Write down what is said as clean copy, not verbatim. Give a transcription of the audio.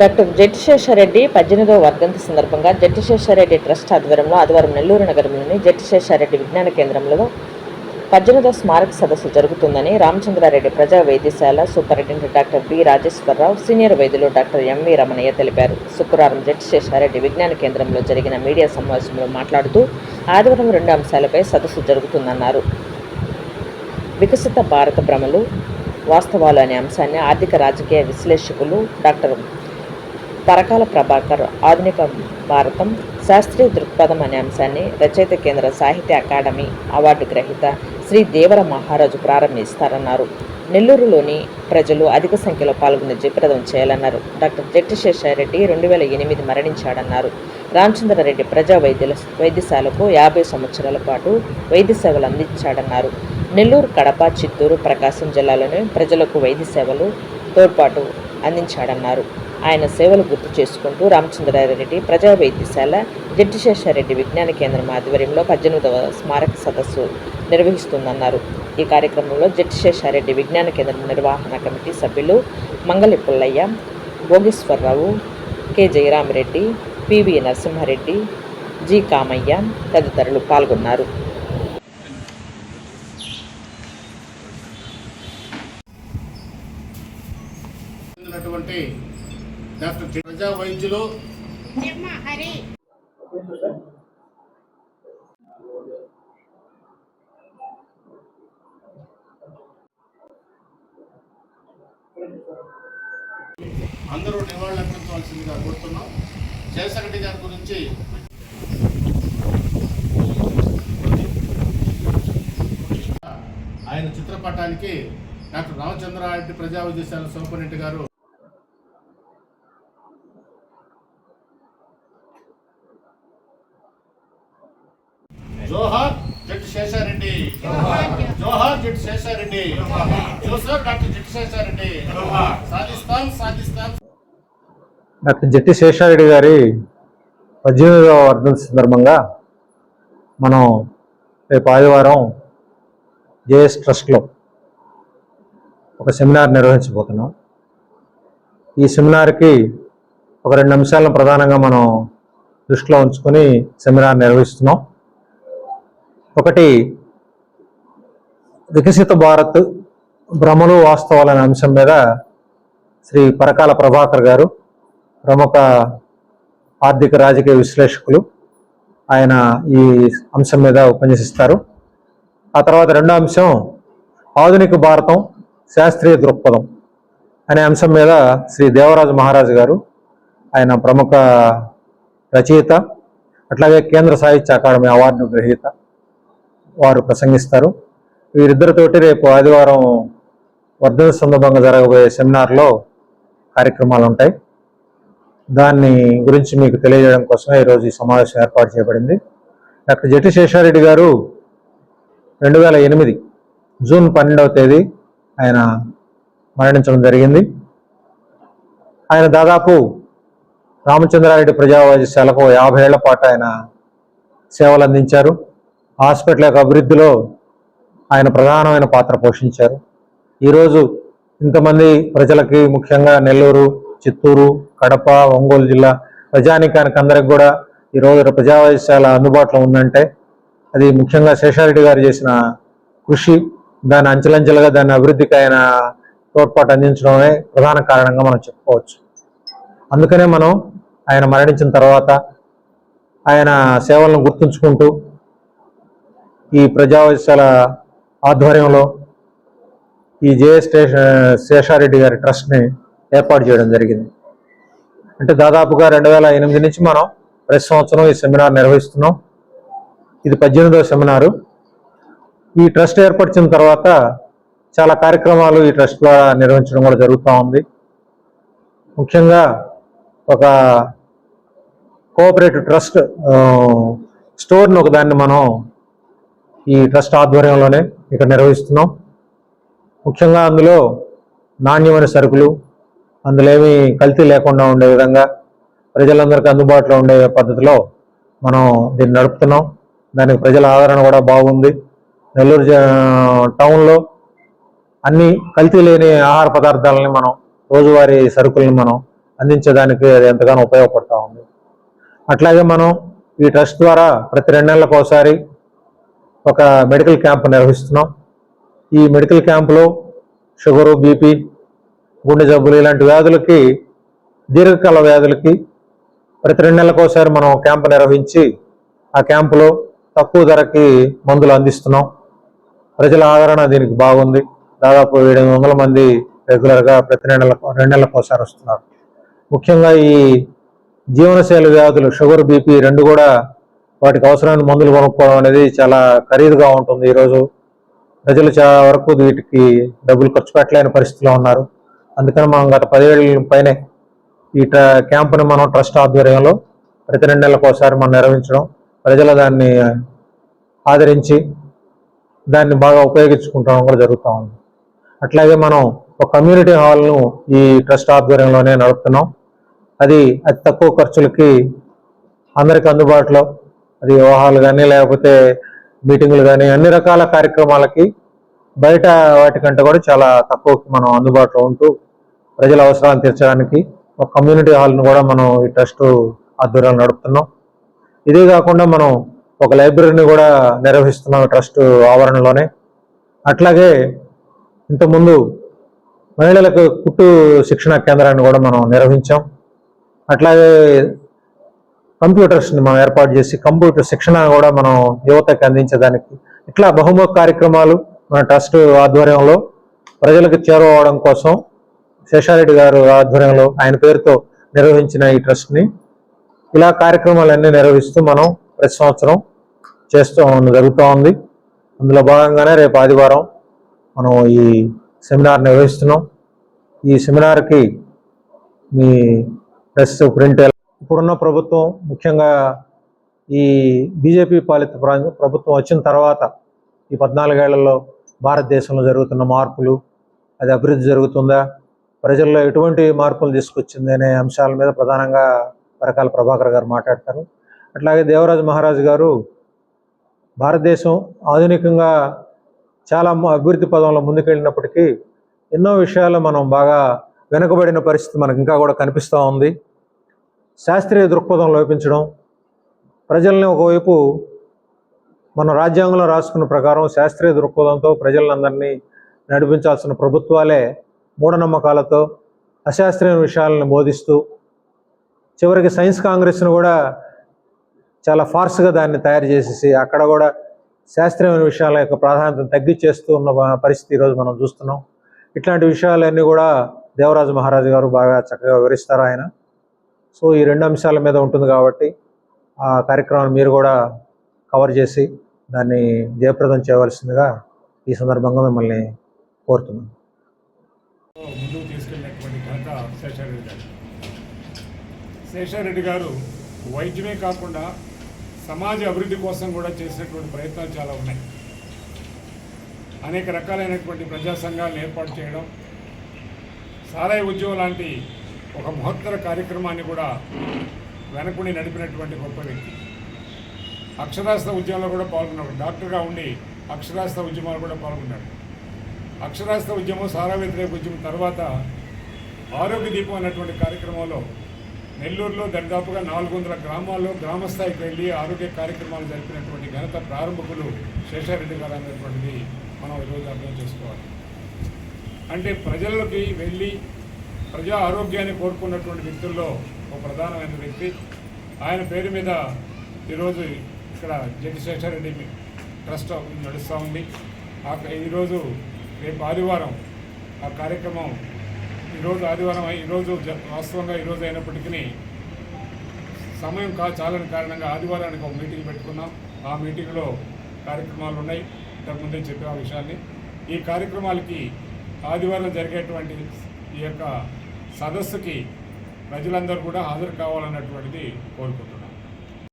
Doctor జెట్టి శేషారెడ్డి 18వ వర్ధంతి సందర్భంగా జెట్టి Sesha Reddy trust ఆధ్వర్యంలో ఆదివారం నెల్లూరు నగరంలోని జెట్టి శేషారెడ్డి విజ్ఞాన కేంద్రంలో 18వ స్మారక సదస్సు జరుగుతుందని రామచంద్రారెడ్డి ప్రజా వైద్యశాల superintendent doctor B Rajeshwara Rao, senior వైద్యులు డాక్టర్ ఎంవి రమణయ్య తెలిపారు. శుక్రవారం జెట్టి శేషారెడ్డి విజ్ఞాన కేంద్రంలో జరిగిన మీడియా సమావేశంలో మాట్లాడుతూ ఆదివారం 2 అంశాలపై సదస్సు జరుగుతుందన్నారు. వికసిత భారత భ్రమలు, వాస్తవాలు అనే అంశాన్ని ఆర్థిక రాజకీయ విశ్లేషకులు డాక్టర్ పరకాల ప్రభాకర్, ఆధునిక భారతం, శాస్త్రీయ దృక్పథం అనే అంశాన్ని రచయిత కేంద్ర సాహిత్య అకాడమీ అవార్డు గ్రహీత శ్రీ దేవర మహారాజు ప్రారంభిస్తారన్నారు. నెల్లూరులోని ప్రజలు అధిక సంఖ్యలో పాల్గొని జయప్రదం చేయాలన్నారు. డాక్టర్ జెట్టి శేషారెడ్డి 2008 మరణించాడన్నారు. రామచంద్రారెడ్డి ప్రజా వైద్యశాలకు 50 సంవత్సరాల పాటు వైద్య సేవలు అందించాడన్నారు. నెల్లూరు, కడప, చిత్తూరు, ప్రకాశం జిల్లాలోని ప్రజలకు వైద్య సేవలు తోడ్పాటు అందించాడన్నారు. ఆయన సేవలు గుర్తు చేసుకుంటూ రామచంద్రారెడ్డి ప్రజా వైద్యశాల, జెట్టి శేషారెడ్డి విజ్ఞాన కేంద్రం ఆధ్వర్యంలో 18వ స్మారక సదస్సు నిర్వహిస్తుందన్నారు. ఈ కార్యక్రమంలో జెట్టి శేషారెడ్డి విజ్ఞాన కేంద్రం నిర్వహణ కమిటీ సభ్యులు Mangali Pullaiah, Bhogeswara Rao, K Jayarami Reddy, PV Narasimha Reddy, G Kamaiah తదితరులు పాల్గొన్నారు. డాక్టర్ ప్రజా వైద్యులు అందరూ నివాళులర్పించవలసిందిగా కోరుతున్నాం. శేషారెడ్డి గారి గురించి ఆయన చిత్రపటానికి డాక్టర్ రామచంద్రారెడ్డి ప్రజా వైద్యశాల సూపరింటెండెంట్ గారు జోహార్ జెట్టి శేషారెడ్డి, జోహార్ జెట్టి శేషారెడ్డి, జోసర్ డాక్టర్ జెట్టి శేషారెడ్డి, సాధిస్తాం సాధిస్తాం. డాక్టర్ జెట్టి శేషారెడ్డి గారి 18వ వర్ధంతి సందర్భంగా మనం రేపు ఆదివారం జేఎస్ ట్రస్ట్లో ఒక సెమినార్ నిర్వహించబోతున్నాం. ఈ సెమినార్కి ఒక 2 అంశాలను ప్రధానంగా మనం దృష్టిలో ఉంచుకొని సెమినార్ నిర్వహిస్తున్నాం. ఒకటి, వికసిత భారత్ భ్రమలు, వాస్తవాలు అనే అంశం మీద శ్రీ పరకాల ప్రభాకర్ గారు, ప్రముఖ ఆర్థిక రాజకీయ విశ్లేషకులు, ఆయన ఈ అంశం మీద ఉపన్యసిస్తారు. ఆ తర్వాత 2వ అంశం, ఆధునిక భారతం, శాస్త్రీయ దృక్పథం అనే అంశం మీద శ్రీ దేవరాజు మహారాజు గారు, ఆయన ప్రముఖ రచయిత, అట్లాగే కేంద్ర సాహిత్య అకాడమీ అవార్డు గ్రహీత, వారు ప్రసంగిస్తారు. వీరిద్దరితోటి రేపు ఆదివారం వర్ధంతి సందర్భంగా జరగబోయే సెమినార్లో కార్యక్రమాలు ఉంటాయి. దాన్ని గురించి మీకు తెలియజేయడం కోసమే ఈరోజు ఈ సమావేశం ఏర్పాటు చేయబడింది. డాక్టర్ జెట్టి శేషారెడ్డి గారు 2008 జూన్ 12వ తేదీ ఆయన మరణించడం జరిగింది. ఆయన దాదాపు రామచంద్రారెడ్డి ప్రజా వైద్యశాలకు 50 ఏళ్ల పాటు ఆయన సేవలు అందించారు. హాస్పిటల్ యొక్క అభివృద్ధిలో ఆయన ప్రధానమైన పాత్ర పోషించారు. ఈరోజు ఇంతమంది ప్రజలకి, ముఖ్యంగా నెల్లూరు, చిత్తూరు, కడప, ఒంగోలు జిల్లా ప్రజానీకానికి అందరికి కూడా ఈరోజు ప్రజా వైద్యశాల అందుబాటులో ఉందంటే అది ముఖ్యంగా శేషారెడ్డి గారు చేసిన కృషి, దాని అంచెలంచెలుగా దాని అభివృద్ధికి ఆయన తోడ్పాటు అందించడమే ప్రధాన కారణంగా మనం చెప్పుకోవచ్చు. అందుకనే మనం ఆయన మరణించిన తర్వాత ఆయన సేవలను గుర్తుంచుకుంటూ ఈ ప్రజా వైద్యశాల ఆధ్వర్యంలో ఈ జేఎస్ శేషారెడ్డి గారి ట్రస్ట్ని ఏర్పాటు చేయడం జరిగింది. అంటే దాదాపుగా 2008 నుంచి మనం ప్రతి సంవత్సరం ఈ సెమినార్ నిర్వహిస్తున్నాం. ఇది 18వ సెమినారు. ఈ ట్రస్ట్ ఏర్పరిచిన తర్వాత చాలా కార్యక్రమాలు ఈ ట్రస్ట్ ద్వారా నిర్వహించడం కూడా జరుగుతూ ఉంది. ముఖ్యంగా ఒక కోఆపరేటివ్ ట్రస్ట్ స్టోర్ని ఒకదాన్ని మనం ఈ ట్రస్ట్ ఆధ్వర్యంలోనే ఇక్కడ నిర్వహిస్తున్నాం. ముఖ్యంగా అందులో నాణ్యమైన సరుకులు, అందులో ఏమీ కల్తీ లేకుండా ఉండే విధంగా ప్రజలందరికీ అందుబాటులో ఉండే పద్ధతిలో మనం దీన్ని నడుపుతున్నాం. దానికి ప్రజల ఆదరణ కూడా బాగుంది. నెల్లూరు టౌన్లో అన్ని కల్తీ లేని ఆహార పదార్థాలని మనం రోజువారీ సరుకులను మనం అందించడానికి అది ఎంతగానో ఉపయోగపడతా ఉంది. అట్లాగే మనం ఈ ట్రస్ట్ ద్వారా ప్రతి 2 నెలలకు ఒకసారి ఒక మెడికల్ క్యాంప్ నిర్వహిస్తున్నాం. ఈ మెడికల్ క్యాంపులో షుగరు, బీపీ, గుండె జబ్బులు ఇలాంటి వ్యాధులకి, దీర్ఘకాల వ్యాధులకి ప్రతి 2 నెలలకు ఒకసారి మనం క్యాంపు నిర్వహించి ఆ క్యాంపులో తక్కువ ధరకి మందులు అందిస్తున్నాం. ప్రజల ఆదరణ దీనికి బాగుంది. దాదాపు 700 మంది రెగ్యులర్గా ప్రతి 2 నెలలకు ఒకసారి వస్తున్నారు. ముఖ్యంగా ఈ జీవనశైలి వ్యాధులు షుగర్, బీపీ రెండు కూడా వాటికి అవసరమైన మందులు కొనుక్కోవడం అనేది చాలా ఖరీదుగా ఉంటుంది. ఈరోజు ప్రజలు చాలా వరకు వీటికి డబ్బులు ఖర్చు పెట్టలేని పరిస్థితిలో ఉన్నారు. అందుకని మనం గత 10 ఏళ్ళ పైనే ఈ క్యాంపుని మనం ట్రస్ట్ ఆధ్వర్యంలో ప్రతి 2 నెలలకు ఒకసారి మనం నిర్వహించడం, ప్రజలు దాన్ని ఆదరించి దాన్ని బాగా ఉపయోగించుకుంటాం కూడా జరుగుతూ ఉంది. అట్లాగే మనం ఒక కమ్యూనిటీ హాల్ను ఈ ట్రస్ట్ ఆధ్వర్యంలోనే నడుపుతున్నాం. అది అతి తక్కువ ఖర్చులకి అందరికి అందుబాటులో, అది వివాహాలు కానీ లేకపోతే మీటింగులు కానీ అన్ని రకాల కార్యక్రమాలకి బయట వాటికంటే కూడా చాలా తక్కువకి మనం అందుబాటులో ఉంటూ ప్రజల అవసరాలను తీర్చడానికి ఒక కమ్యూనిటీ హాల్ను కూడా మనం ఈ ట్రస్ట్ ఆధ్వర్యంలో నడుపుతున్నాం. ఇదే కాకుండా మనం ఒక లైబ్రరీని కూడా నిర్వహిస్తున్నాం ట్రస్ట్ ఆవరణలోనే. అట్లాగే ఇంతకుముందు మహిళలకు కుట్టు శిక్షణ కేంద్రాన్ని కూడా మనం నిర్వహించాం. అట్లాగే కంప్యూటర్స్ని మనం ఏర్పాటు చేసి కంప్యూటర్ శిక్షణ కూడా మనం యువతకి అందించడానికి, ఇట్లా బహుముఖ కార్యక్రమాలు మన ట్రస్ట్ ఆధ్వర్యంలో ప్రజలకు చేరువవడం కోసం శేషారెడ్డి గారు ఆధ్వర్యంలో ఆయన పేరుతో నిర్వహించిన ఈ ట్రస్ట్ని ఇలా కార్యక్రమాలన్నీ నిర్వహిస్తూ మనం ప్రతి సంవత్సరం జరుగుతూ ఉంది. అందులో భాగంగానే రేపు ఆదివారం మనం ఈ సెమినార్ నిర్వహిస్తున్నాం. ఈ సెమినార్కి మీ ప్రెస్, ప్రింట్, ఇప్పుడున్న ప్రభుత్వం, ముఖ్యంగా ఈ బీజేపీ పాలిత ప్రభుత్వం వచ్చిన తర్వాత ఈ 14 ఏళ్లలో భారతదేశంలో జరుగుతున్న మార్పులు, అది అభివృద్ధి జరుగుతుందా, ప్రజల్లో ఎటువంటి మార్పులు తీసుకొచ్చింది అనే అంశాల మీద ప్రధానంగా పరకాల ప్రభాకర్ గారు మాట్లాడతారు. అట్లాగే దేవరాజు మహారాజు గారు భారతదేశం ఆధునికంగా చాలా అభివృద్ధి పదంలో ముందుకెళ్ళినప్పటికీ ఎన్నో విషయాలు మనం బాగా వెనుకబడిన పరిస్థితి మనకు ఇంకా కూడా కనిపిస్తూ ఉంది. శాస్త్రీయ దృక్పథం లోపించడం, ప్రజల్ని ఒకవైపు మన రాజ్యాంగంలో రాసుకున్న ప్రకారం శాస్త్రీయ దృక్పథంతో ప్రజలందరినీ నడిపించాల్సిన ప్రభుత్వాలే మూఢనమ్మకాలతో అశాస్త్రీయ విషయాలను బోధిస్తూ చివరికి సైన్స్ కాంగ్రెస్ను కూడా చాలా ఫార్స్గా దాన్ని తయారు చేసేసి అక్కడ కూడా శాస్త్రీయమైన విషయాల యొక్క ప్రాధాన్యతను తగ్గించేస్తూ ఉన్న పరిస్థితి ఈరోజు మనం చూస్తున్నాం. ఇట్లాంటి విషయాలన్నీ కూడా దేవరాజు మహారాజు గారు బాగా చక్కగా వివరిస్తారు ఆయన. సో ఈ 2 అంశాల మీద ఉంటుంది కాబట్టి ఆ కార్యక్రమాన్ని మీరు కూడా కవర్ చేసి దాన్ని జయప్రదం చేయవలసిందిగా ఈ సందర్భంగా మిమ్మల్ని కోరుతున్నాను. ముందుకు తీసుకెళ్ళినటువంటి ఘనత శేషారెడ్డి గారు వైద్యమే కాకుండా సమాజ అభివృద్ధి కోసం కూడా చేసినటువంటి ప్రయత్నాలు చాలా ఉన్నాయి. అనేక రకాలైనటువంటి ప్రజా సంఘాలను ఏర్పాటు చేయడం, సారాయి ఉద్యమం లాంటి ఒక మహత్తర కార్యక్రమాన్ని కూడా వెనకుండి నడిపినటువంటి గొప్ప వ్యక్తి. అక్షరాస్యత ఉద్యమంలో కూడా పాల్గొన్నాడు. డాక్టర్గా ఉండి అక్షరాస్యత ఉద్యమాలు కూడా పాల్గొన్నాడు. అక్షరాస్యత ఉద్యమం, సారా వ్యతిరేక ఉద్యమం తర్వాత ఆరోగ్య దీపం అన్నటువంటి కార్యక్రమంలో నెల్లూరులో దాదాపుగా 400 గ్రామాల్లో గ్రామస్థాయికి వెళ్ళి ఆరోగ్య కార్యక్రమాలు జరిపినటువంటి ఘనత ప్రారంభకులు శేషారెడ్డి గారు అనేటువంటిది మనం ఈరోజు అర్థం చేసుకోవాలి. అంటే ప్రజలకి వెళ్ళి ప్రజా ఆరోగ్యాన్ని కోరుకున్నటువంటి వ్యక్తుల్లో ఒక ప్రధానమైన వ్యక్తి. ఆయన పేరు మీద ఈరోజు ఇక్కడ జెట్టి శేషారెడ్డి ట్రస్ట్ నడుస్తూ ఉంది. ఈరోజు రేపు ఆదివారం ఆ కార్యక్రమం, ఈరోజు ఆదివారం, ఈరోజు వాస్తవంగా ఈరోజు అయినప్పటికీ సమయం చాలని కారణంగా ఆదివారానికి ఒక మీటింగ్ పెట్టుకున్నాం. ఆ మీటింగ్లో కార్యక్రమాలు ఉన్నాయి. ఇంతకుముందే చెప్పే ఆ విషయాన్ని. ఈ కార్యక్రమాలకి ఆదివారం జరిగేటువంటి ఈ యొక్క సదస్సుకి ప్రజలందరూ కూడా హాజరు కావాలన్నటువంటిది కోరుకుంటున్నాం.